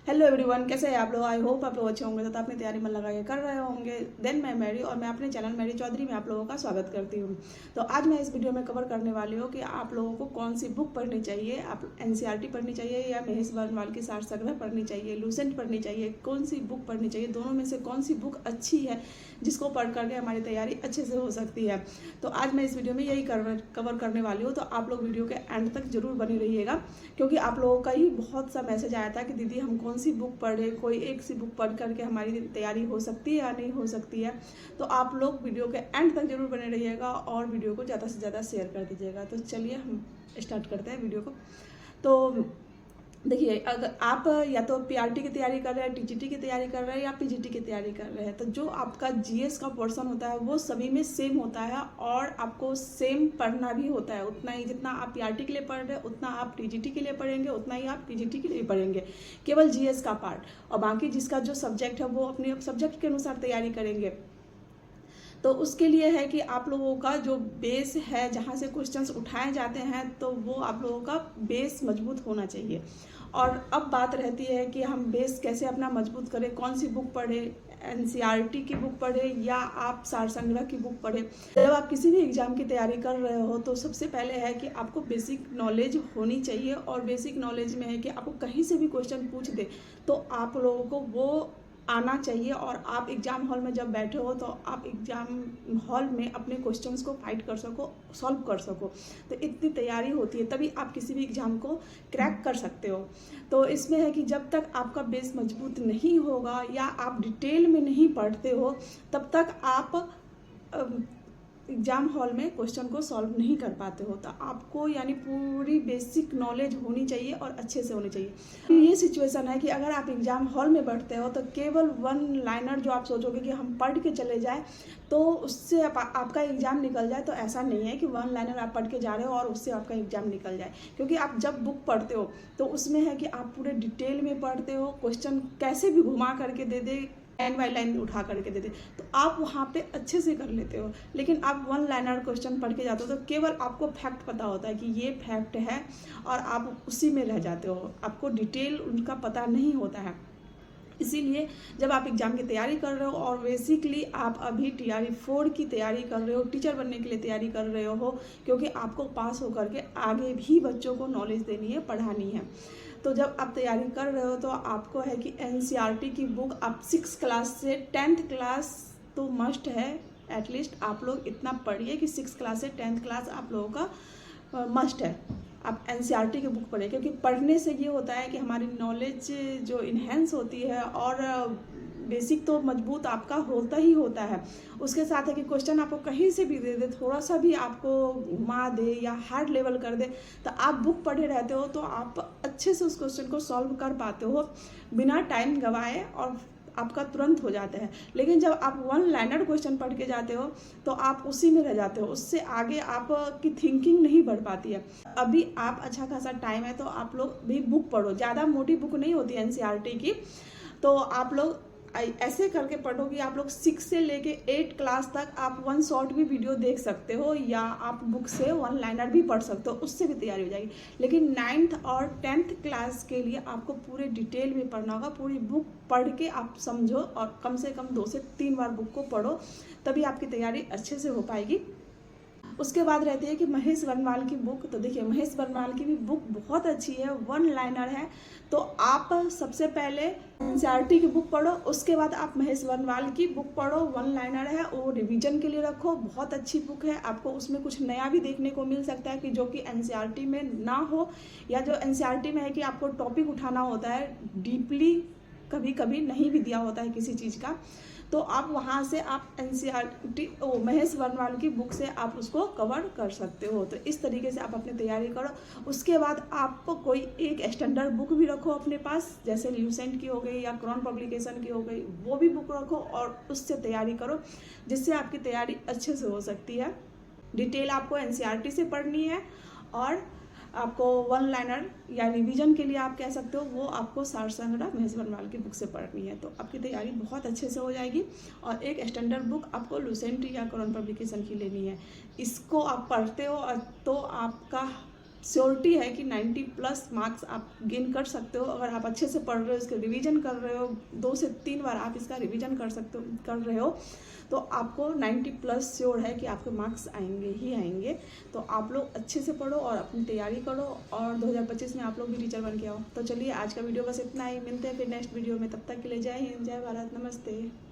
Hello everyone, कैसे हैं आप लोग। आई होप आप लोग अच्छे होंगे तथा अपनी तैयारी मन लगा के कर रहे होंगे। देन मैं मैरी और मैं अपने चैनल मैरी चौधरी में आप लोगों का स्वागत करती हूँ। तो आज मैं इस वीडियो में कवर करने वाली हूँ कि आप लोगों को कौन सी बुक पढ़नी चाहिए। आप एनसीईआरटी पढ़नी चाहिए या महेश वर्णवाल की सार संग्रह पढ़नी चाहिए, लूसेंट पढ़नी चाहिए, कौन सी बुक पढ़नी चाहिए। दोनों में से कौन सी बुक अच्छी है जिसको पढ़ करके हमारी तैयारी अच्छे से हो सकती है। तो आज मैं इस वीडियो में यही कवर करने वाली हूँ। तो आप लोग वीडियो के एंड तक जरूर बनी रहिएगा, क्योंकि आप लोगों का ही बहुत सा मैसेज आया था कि दीदी हम कौन सी बुक पढ़े, कोई एक सी बुक पढ़ करके हमारी तैयारी हो सकती है या नहीं हो सकती है। तो आप लोग वीडियो के एंड तक जरूर बने रहिएगा और वीडियो को ज़्यादा से ज़्यादा शेयर कर दीजिएगा। तो चलिए हम स्टार्ट करते हैं वीडियो को। तो देखिए, अगर आप या तो पीआरटी की तैयारी कर रहे हैं, टीजीटी की तैयारी कर रहे हैं या पीजीटी की तैयारी कर रहे हैं, तो जो आपका जीएस का पोर्शन होता है वो सभी में सेम होता है और आपको सेम पढ़ना भी होता है। उतना ही जितना आप पीआरटी के लिए पढ़ रहे हैं उतना आप टीजीटी के लिए पढ़ेंगे, उतना ही आप पीजीटी के लिए पढ़ेंगे, केवल जीएस का पार्ट। और बाकी जिसका जो सब्जेक्ट है वो अपने सब्जेक्ट के अनुसार तैयारी करेंगे। तो उसके लिए है कि आप लोगों का जो बेस है, जहाँ से क्वेश्चंस उठाए जाते हैं, तो वो आप लोगों का बेस मजबूत होना चाहिए। और अब बात रहती है कि हम बेस कैसे अपना मजबूत करें, कौन सी बुक पढ़े, एनसीईआरटी की बुक पढ़े या आप सार संग्रह की बुक पढ़े। जब आप किसी भी एग्जाम की तैयारी कर रहे हो तो सबसे पहले है कि आपको बेसिक नॉलेज होनी चाहिए। और बेसिक नॉलेज में है कि आपको कहीं से भी क्वेश्चन पूछ दे तो आप लोगों को वो आना चाहिए। और आप एग्ज़ाम हॉल में जब बैठे हो तो आप एग्ज़ाम हॉल में अपने क्वेश्चंस को फाइट कर सको, सॉल्व कर सको। तो इतनी तैयारी होती है तभी आप किसी भी एग्ज़ाम को क्रैक कर सकते हो। तो इसमें है कि जब तक आपका बेस मजबूत नहीं होगा या आप डिटेल में नहीं पढ़ते हो तब तक आप एग्जाम हॉल में क्वेश्चन को सॉल्व नहीं कर पाते हो। तो आपको यानी पूरी बेसिक नॉलेज होनी चाहिए और अच्छे से होनी चाहिए। ये सिचुएशन है कि अगर आप एग्जाम हॉल में बैठते हो तो केवल वन लाइनर जो आप सोचोगे कि हम पढ़ के चले जाए तो उससे आपका एग्जाम निकल जाए, तो ऐसा नहीं है कि वन लाइनर आप पढ़ के जा रहे हो और उससे आपका एग्जाम निकल जाए। क्योंकि आप जब बुक पढ़ते हो तो उसमें है कि आप पूरे डिटेल में पढ़ते हो, क्वेश्चन कैसे भी घुमा करके दे दे, लाइन बाई लाइन उठा करके देते, तो आप वहाँ पे अच्छे से कर लेते हो। लेकिन आप वन लाइनर क्वेश्चन पढ़ के जाते हो तो केवल आपको फैक्ट पता होता है कि ये फैक्ट है और आप उसी में रह जाते हो, आपको डिटेल उनका पता नहीं होता है। इसीलिए जब आप एग्ज़ाम की तैयारी कर रहे हो और बेसिकली आप अभी टीआरई 4 की तैयारी कर रहे हो, टीचर बनने के लिए तैयारी कर रहे हो, क्योंकि आपको पास होकर के आगे भी बच्चों को नॉलेज देनी है, पढ़ानी है। तो जब आप तैयारी कर रहे हो तो आपको है कि एनसीईआरटी की बुक आप 6 क्लास से 10th क्लास तो मस्ट है। एटलीस्ट आप लोग इतना पढ़िए कि 6 क्लास से 10th क्लास आप लोगों का मस्ट है। आप एनसीईआरटी की बुक पढ़ें, क्योंकि पढ़ने से ये होता है कि हमारी नॉलेज जो इन्हेंस होती है और बेसिक तो मजबूत आपका होता ही होता है। उसके साथ है कि क्वेश्चन आपको कहीं से भी दे दे, थोड़ा सा भी आपको घुमा दे या हार्ड लेवल कर दे, तो आप बुक पढ़े रहते हो तो आप अच्छे से उस क्वेश्चन को सॉल्व कर पाते हो बिना टाइम गंवाए और आपका तुरंत हो जाता है। लेकिन जब आप वन लाइनर क्वेश्चन पढ़ के जाते हो तो आप उसी में रह जाते हो, उससे आगे आपकी थिंकिंग नहीं बढ़ पाती है। अभी आप अच्छा खासा टाइम है तो आप लोग भी बुक पढ़ो, ज़्यादा मोटी बुक नहीं होती है एनसीईआरटी की। तो आप लोग ऐसे करके पढ़ो कि आप लोग 6 से लेके 8 क्लास तक आप वन शॉट भी वीडियो देख सकते हो या आप बुक से वन लाइनर भी पढ़ सकते हो, उससे भी तैयारी हो जाएगी। लेकिन 9th और 10th क्लास के लिए आपको पूरे डिटेल में पढ़ना होगा। पूरी बुक पढ़ के आप समझो और कम से कम 2 से 3 बार बुक को पढ़ो, तभी आपकी तैयारी अच्छे से हो पाएगी। उसके बाद रहती है कि महेश वर्णवाल की बुक। तो देखिए, महेश वर्णवाल की भी बुक बहुत अच्छी है, वन लाइनर है। तो आप सबसे पहले एनसीईआरटी की बुक पढ़ो, उसके बाद आप महेश वर्णवाल की बुक पढ़ो, वन लाइनर है, वो रिवीजन के लिए रखो। बहुत अच्छी बुक है, आपको उसमें कुछ नया भी देखने को मिल सकता है कि जो कि एनसीईआरटी में ना हो, या जो एनसीईआरटी में है कि आपको टॉपिक उठाना होता है डीपली, कभी कभी नहीं भी दिया होता है किसी चीज़ का, तो आप वहाँ से आप एनसीईआरटी महेश वर्णवाल की बुक से आप उसको कवर कर सकते हो। तो इस तरीके से आप अपनी तैयारी करो। उसके बाद आप कोई एक स्टैंडर्ड बुक भी रखो अपने पास, जैसे लूसेंट की हो गई या क्रॉन पब्लिकेशन की हो गई, वो भी बुक रखो और उससे तैयारी करो, जिससे आपकी तैयारी अच्छे से हो सकती है। डिटेल आपको एनसीईआरटी से पढ़नी है और आपको वन लाइनर या रिवीजन के लिए आप कह सकते हो वो आपको सार संग्रह महेश वर्णवाल की बुक से पढ़नी है। तो आपकी तैयारी बहुत अच्छे से हो जाएगी। और एक स्टैंडर्ड बुक आपको लूसेंट या क्रॉन पब्लिकेशन की लेनी है। इसको आप पढ़ते हो तो आपका श्योरिटी है कि 90 प्लस मार्क्स आप गेन कर सकते हो। अगर आप अच्छे से पढ़ रहे हो, इसके रिवीजन कर रहे हो, 2 से 3 बार आप इसका रिवीजन कर रहे हो, तो आपको 90 प्लस श्योर है कि आपके मार्क्स आएंगे ही आएंगे। तो आप लोग अच्छे से पढ़ो और अपनी तैयारी करो और 2025 में आप लोग भी टीचर बन के आओ। तो चलिए आज का वीडियो बस इतना ही, मिलते हैं फिर नेक्स्ट वीडियो में। तब तक के लिए जय हिंद, जय भारत, नमस्ते।